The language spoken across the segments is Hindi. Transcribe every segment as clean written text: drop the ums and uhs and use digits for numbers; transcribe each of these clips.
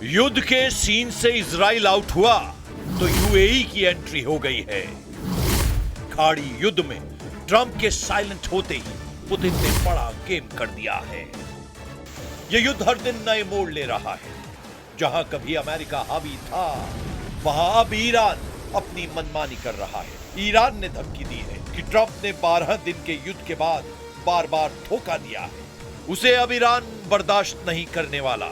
युद्ध के सीन से इजराइल आउट हुआ तो यूएई की एंट्री हो गई है। खाड़ी युद्ध में ट्रंप के साइलेंट होते ही पुतिन ने बड़ा गेम कर दिया है। यह युद्ध हर दिन नए मोड़ ले रहा है। जहां कभी अमेरिका हावी था, वहां अब ईरान अपनी मनमानी कर रहा है। ईरान ने धमकी दी है कि ट्रंप ने 12 दिन के युद्ध के बाद बार बार धोखा दिया है, उसे अब ईरान बर्दाश्त नहीं करने वाला।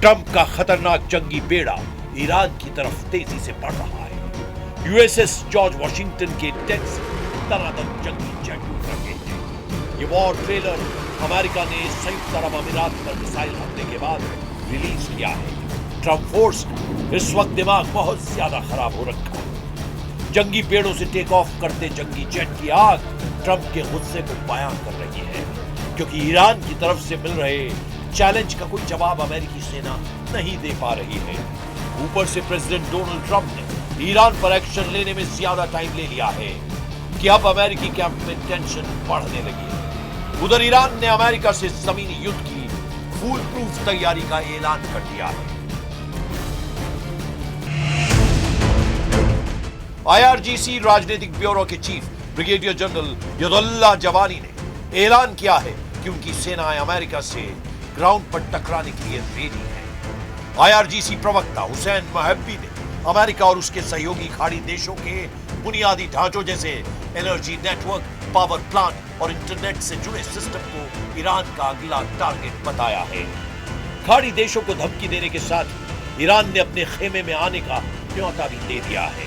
ट्रंप का खतरनाक जंगी बेड़ा ईरान की तरफ तेजी से बढ़ रहा है। यूएसएस जॉर्ज वॉशिंगटन के डेक से तनातन जंगी जेट उड़ रहे हैं। ये वॉर ट्रेलर अमेरिका ने संयुक्त अरब अमीरात पर मिसाइल हमले के बाद रिलीज किया है। ट्रंप फोर्स इस वक्त दिमाग बहुत ज्यादा खराब हो रखा है। जंगी पेड़ों से टेक ऑफ करते जंगी जेट की आग ट्रंप के गुस्से को बयां कर रही है, क्योंकि ईरान की तरफ से मिल रहे चैलेंज का कोई जवाब अमेरिकी सेना नहीं दे पा रही है। ऊपर से प्रेसिडेंट डोनाल्ड ट्रंप ने ईरान पर एक्शन लेने में ज्यादा टाइम ले लिया है कि अब अमेरिकी कैंप में टेंशन बढ़ने लगी है। उधर ईरान ने अमेरिका से जमीनी युद्ध की फुल प्रूफ तैयारी का ऐलान कर दिया है। आईआरजीसी राजनीतिक ब्यूरो के चीफ ब्रिगेडियर जनरल यदुल्लाह जवानी ने ऐलान किया है कि उनकी सेनाएं अमेरिका से ग्राउंड पर टकराने के लिए रेडी है। आईआरजीसी प्रवक्ता हुसैन महब्बी ने अमेरिका और उसके सहयोगी खाड़ी देशों के बुनियादी ढांचों जैसे एनर्जी नेटवर्क, पावर प्लांट और इंटरनेट से जुड़े सिस्टम को ईरान का अगला टारगेट बताया है। खाड़ी देशों को धमकी देने के साथ ईरान ने अपने खेमे में आने का न्योता भी दे दिया है।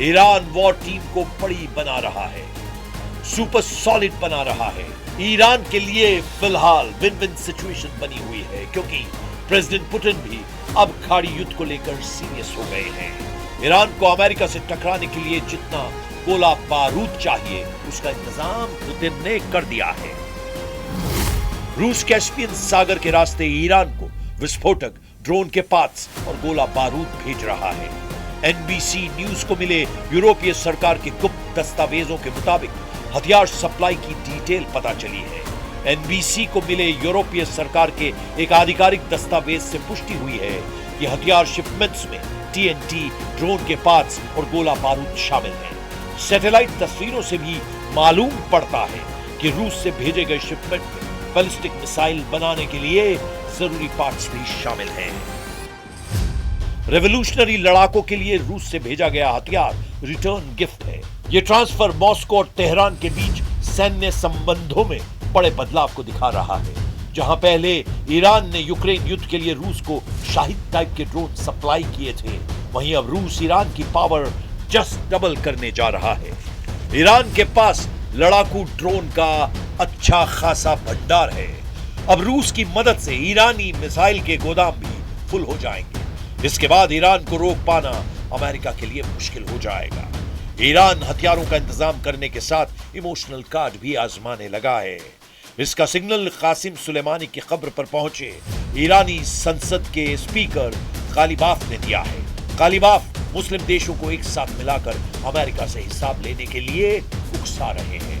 ईरान वॉर टीम को बड़ी बना रहा है, सुपर सॉलिड बना रहा है। ईरान के लिए फिलहाल विन विन सिचुएशन बनी हुई है, क्योंकि प्रेसिडेंट पुतिन भी अब खाड़ी युद्ध को लेकर सीरियस हो गए हैं। ईरान को अमेरिका से टकराने के लिए जितना गोला बारूद चाहिए उसका इंतजाम पुतिन ने कर दिया है। रूस कैस्पियन सागर के रास्ते ईरान को विस्फोटक, ड्रोन के पार्ट्स और गोला बारूद भेज रहा है। एनबीसी न्यूज को मिले यूरोपीय सरकार के गुप्त दस्तावेजों के मुताबिक हथियार सप्लाई की डिटेल पता चली है। एनबीसी को मिले यूरोपीय सरकार के एक आधिकारिक दस्तावेज से पुष्टि हुई है कि हथियार शिपमेंट्स में टीएनटी, ड्रोन के पार्ट्स और गोला बारूद शामिल हैं। सैटेलाइट तस्वीरों से भी मालूम पड़ता है कि रूस से भेजे गए शिपमेंट में बैलिस्टिक मिसाइल बनाने के लिए जरूरी पार्ट्स भी शामिल हैं। रेवोल्यूशनरी लड़ाकों के लिए रूस से भेजा गया हथियार रिटर्न गिफ्ट है। ये ट्रांसफर मॉस्को और तेहरान के बीच सैन्य संबंधों में बड़े बदलाव को दिखा रहा है। जहां पहले ईरान ने यूक्रेन युद्ध के लिए रूस को शाहिद टाइप के ड्रोन सप्लाई किए थे, वहीं अब रूस ईरान की पावर जस्ट डबल करने जा रहा है। ईरान के पास लड़ाकू ड्रोन का अच्छा खासा भंडार है। अब रूस की मदद से ईरानी मिसाइल के गोदाम भी फुल हो जाएंगे। इसके बाद ईरान को रोक पाना अमेरिका के लिए मुश्किल हो जाएगा। ईरान हथियारों का इंतजाम करने के साथ इमोशनल कार्ड भी आजमाने लगा है। इसका सिग्नल कासिम सुलेमानी की कब्र पर पहुंचे ईरानी संसद के स्पीकर गालिबाफ ने दिया है। गालिबाफ मुस्लिम देशों को एक साथ मिलाकर अमेरिका से हिसाब लेने के लिए उकसा रहे हैं।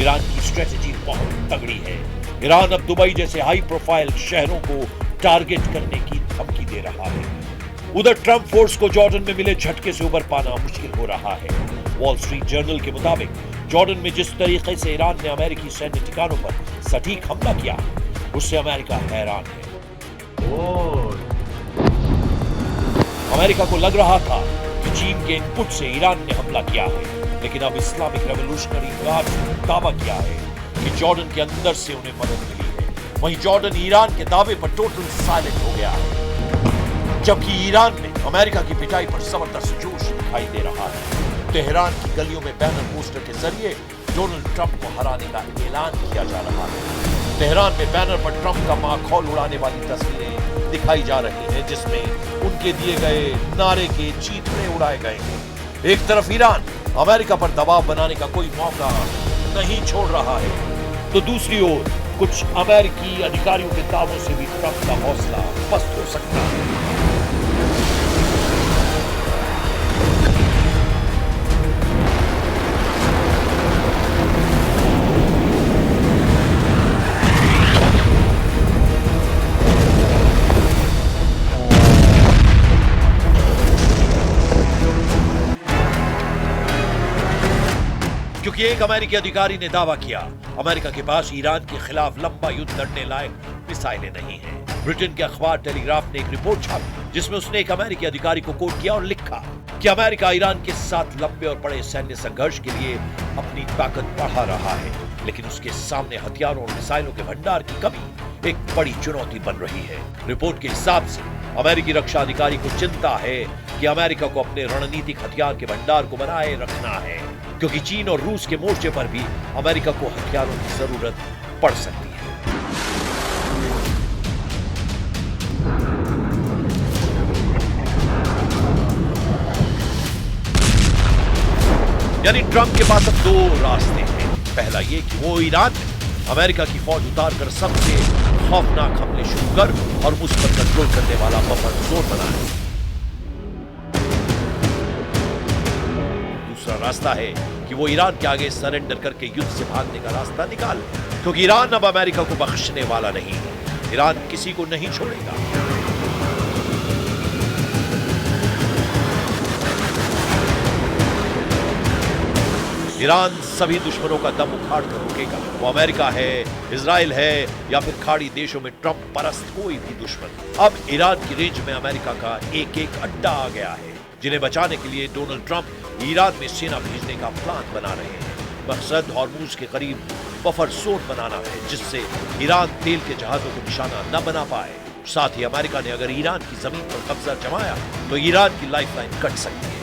ईरान की स्ट्रेटेजी बहुत तगड़ी है। ईरान अब दुबई जैसे हाई प्रोफाइल शहरों को टारगेट करने की धमकी दे रहा है। उधर ट्रंप फोर्स को जॉर्डन में मिले झटके से उबर पाना मुश्किल हो रहा है। वॉल स्ट्रीट जर्नल के मुताबिक जॉर्डन में जिस तरीके से ईरान ने अमेरिकी सैन्य ठिकानों पर सटीक हमला किया, उससे अमेरिका हैरान है। अमेरिका को लग रहा था कि चीन के इनपुट से ईरान ने हमला किया है, लेकिन अब इस्लामिक रेवोल्यूशनरी गार्ड ने दावा किया है कि जॉर्डन के अंदर से उन्हें मदद मिली है। वहीं जॉर्डन ईरान के दावे पर टोटल साइलेंट हो गया है, जबकि ईरान में अमेरिका की पिटाई पर जबरदस्त जोश दिखाई दे रहा है। तेहरान की गलियों में बैनर पोस्टर के जरिए डोनाल्ड ट्रंप को हराने का ऐलान किया जा रहा है। तेहरान में बैनर पर ट्रंप का माखौल उड़ाने वाली तस्वीरें दिखाई जा रही हैं, जिसमें उनके दिए गए नारे के चीथड़े उड़ाए गए हैं। एक तरफ ईरान अमेरिका पर दबाव बनाने का कोई मौका नहीं छोड़ रहा है, तो दूसरी ओर कुछ अमेरिकी अधिकारियों के दावों से भी ट्रंप का हौसला पस्त हो सकता है। क्योंकि एक अमेरिकी अधिकारी ने दावा किया, अमेरिका के पास ईरान के खिलाफ लंबा युद्ध लड़ने लायक मिसाइलें नहीं हैं। ब्रिटेन के अखबार टेलीग्राफ ने एक रिपोर्ट छापी, जिसमें उसने एक अमेरिकी अधिकारी को कोट किया और लिखा कि अमेरिका ईरान के साथ लंबे और बड़े सैन्य संघर्ष के लिए अपनी ताकत बढ़ा रहा है, लेकिन उसके सामने हथियारों और मिसाइलों के भंडार की कमी एक बड़ी चुनौती बन रही है। रिपोर्ट के हिसाब से अमेरिकी रक्षा अधिकारी को चिंता है कि अमेरिका को अपने रणनीतिक हथियार के भंडार को बनाए रखना है, क्योंकि चीन और रूस के मोर्चे पर भी अमेरिका को हथियारों की जरूरत पड़ सकती है। यानी ट्रंप के पास अब दो रास्ते हैं। पहला ये कि वो ईरान में अमेरिका की फौज उतार कर सबसे खौफनाक हमले शुरू कर और उस पर कंट्रोल करने वाला बफर जोन बनाए। दूसरा रास्ता है कि वो ईरान के आगे सरेंडर करके युद्ध से भागने का रास्ता निकाले, क्योंकि ईरान अब अमेरिका को बख्शने वाला नहीं है। ईरान किसी को नहीं छोड़ेगा। ईरान सभी दुश्मनों का दम उखाड़ कर रोकेगा। वो अमेरिका है, इजराइल है या फिर खाड़ी देशों में ट्रंप परस्त कोई भी दुश्मन। अब ईरान की रेंज में अमेरिका का एक एक अड्डा आ गया है, जिन्हें बचाने के लिए डोनाल्ड ट्रंप ईरान में सेना भेजने का प्लान बना रहे हैं। मकसद हॉर्मुज के करीब बफर जोन बनाना है, जिससे ईरान तेल के जहाजों को निशाना न बना पाए। साथ ही अमेरिका ने अगर ईरान की जमीन पर कब्जा जमाया तो ईरान की लाइफलाइन कट सकती है।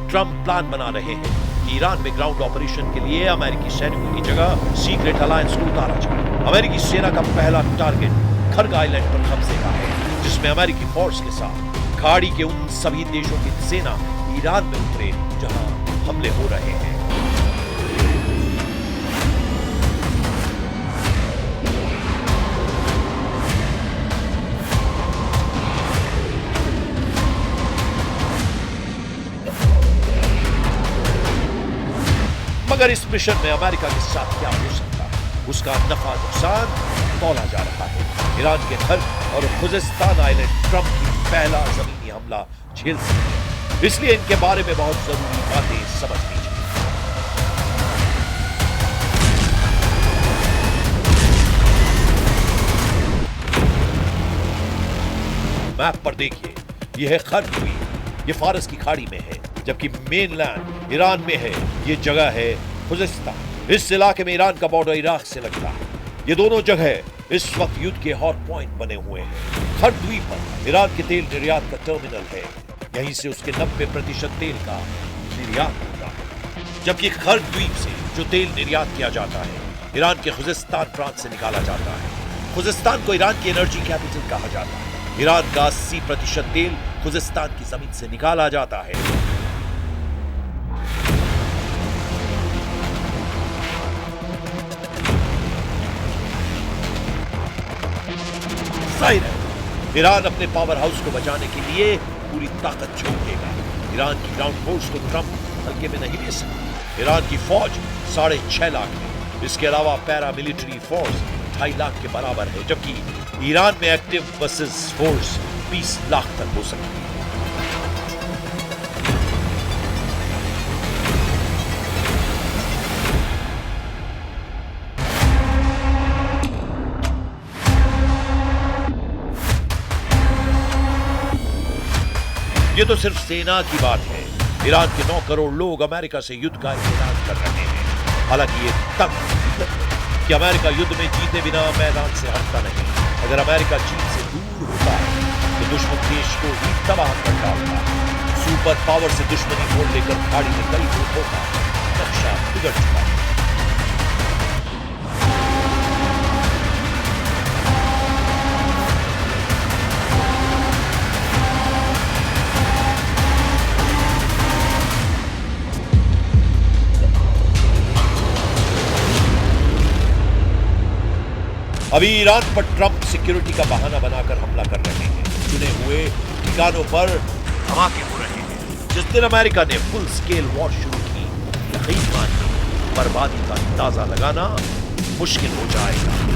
ट्रंप प्लान बना रहे हैं कि ईरान में ग्राउंड ऑपरेशन के लिए अमेरिकी सैनिकों की जगह सीक्रेट अलायंस को उतारा जाए। अमेरिकी सेना का पहला टारगेट खर्ग आइलैंड पर कब्जे का है, जिसमें अमेरिकी फोर्स के साथ खाड़ी के उन सभी देशों की सेना ईरान में उतरे जहां हमले हो रहे हैं। मगर इस मिशन में अमेरिका के साथ क्या हो सकता है, उसका नफा नुकसान तौला जा रहा है। ईरान के खर्ग और खुजिस्तान आइलैंड ट्रंप की पहला जमीनी हमला झेल सकते हैं, इसलिए इनके बारे में बहुत जरूरी बातें समझ लीजिए। मैप पर देखिए, यह है खर्ग द्वीप, ये फारस की खाड़ी में है, जबकि मेनलैंड ईरान में है। ये जगह है खुजिस्तान। इस इलाके में ईरान का बॉर्डर इराक से लगता है। ये दोनों जगह इस वक्त युद्ध के हॉट पॉइंट बने हुए हैं। खर्ग द्वीप पर ईरान के तेल निर्यात का टर्मिनल है, यहीं से उसके 90% तेल का निर्यात होता है। जबकि खर्ग द्वीप से जो तेल निर्यात किया जाता है, ईरान के खुजिस्तान प्रांत से निकाला जाता है। खुजिस्तान को ईरान की एनर्जी कैपिटल कहा जाता है। ईरान का 80% तेल खुजिस्तान की जमीन से निकाला जाता है। ईरान अपने पावर हाउस को बचाने के लिए पूरी ताकत झोंकेगा। ईरान की ग्राउंड फोर्स को ट्रंप हल्के में नहीं ले सकता। ईरान की फौज 6.5 लाख है। इसके अलावा पैरा मिलिट्री फोर्स 2.5 लाख के बराबर है, जबकि ईरान में एक्टिव वर्सेस फोर्स 20 लाख तक हो सकती है। ये तो सिर्फ सेना की बात है। ईरान के 9 करोड़ लोग अमेरिका से युद्ध का ऐलान कर रहे हैं। हालांकि ये तक कि अमेरिका युद्ध में जीते बिना मैदान से हटता नहीं। अगर अमेरिका चीन से दूर होता है तो दुश्मन देश को ही तबाह कर डालता है। सुपर पावर से दुश्मनी मोड़ लेकर खाड़ी में कई फुट होगा। नक्शा बिगड़ चुका है। अभी ईरान पर ट्रंप सिक्योरिटी का बहाना बनाकर हमला कर रहे हैं। चुने हुए ठिकानों पर धमाके हो रहे हैं। जिस दिन अमेरिका ने फुल स्केल वॉर शुरू की, यकीन मानिए बर्बादी का अंदाजा लगाना मुश्किल हो जाएगा।